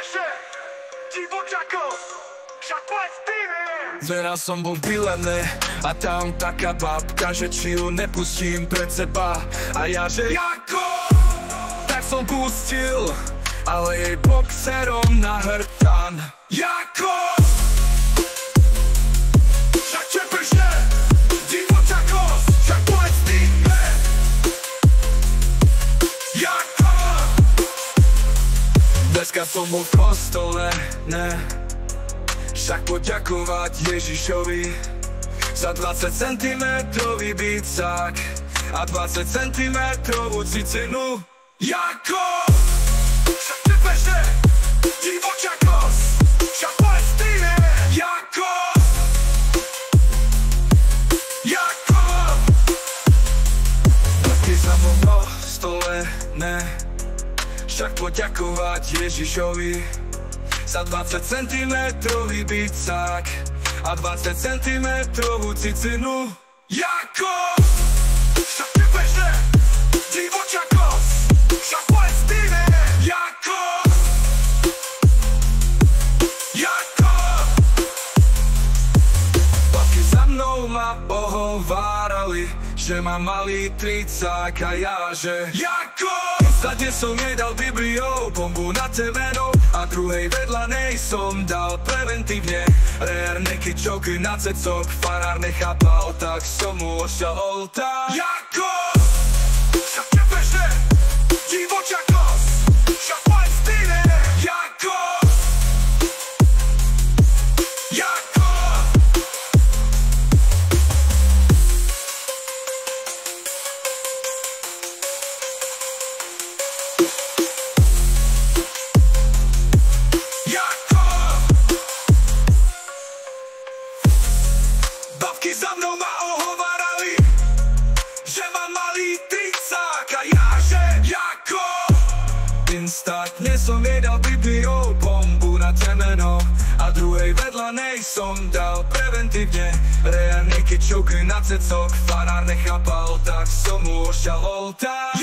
peše, divočakos, však Palestíne. Zveral som bol Bilené a tam taká babka, že či ju nepustím pred seba. A ja že jako, tak som pustil, ale jej boxerom na hrtan. Jako, však čepeše, divočakos, však Palestíne. Jako, dneska som bol v kostole, ne, však poďakovať Ježišovi za 20 cm bicák a 20 cm cicinu. Jako, však čepeše, divočakos, však Palestíne. Jako, jako, taky za mnou v stole, ne, však poďakovať Ježišovi za 20 cm bicák a 20 cm cicinu. Jako, však čepeše, divočakos, však Palestíne. Jako, jako, babky za mnou ma ohovárali, že mám malý tricák a ja že jako, zadne som jej dal Bibliou bombu na temeno a druhej vedľanej som dal preventívne reárneky čoky na cecok, farár nechápal, tak som mu ošial oltár. Jako, však čepeše, divočakos, však Palestíne. Jako, jako, babky za mnou ma ohovárali, že mám malý tricák a ja že jako, instantne som jej dal Bibliou bombu na temeno a druhej vedľanej som dal preventívne reárneky čuky na cecok, farár nechápal, tak som mu ošial oltár.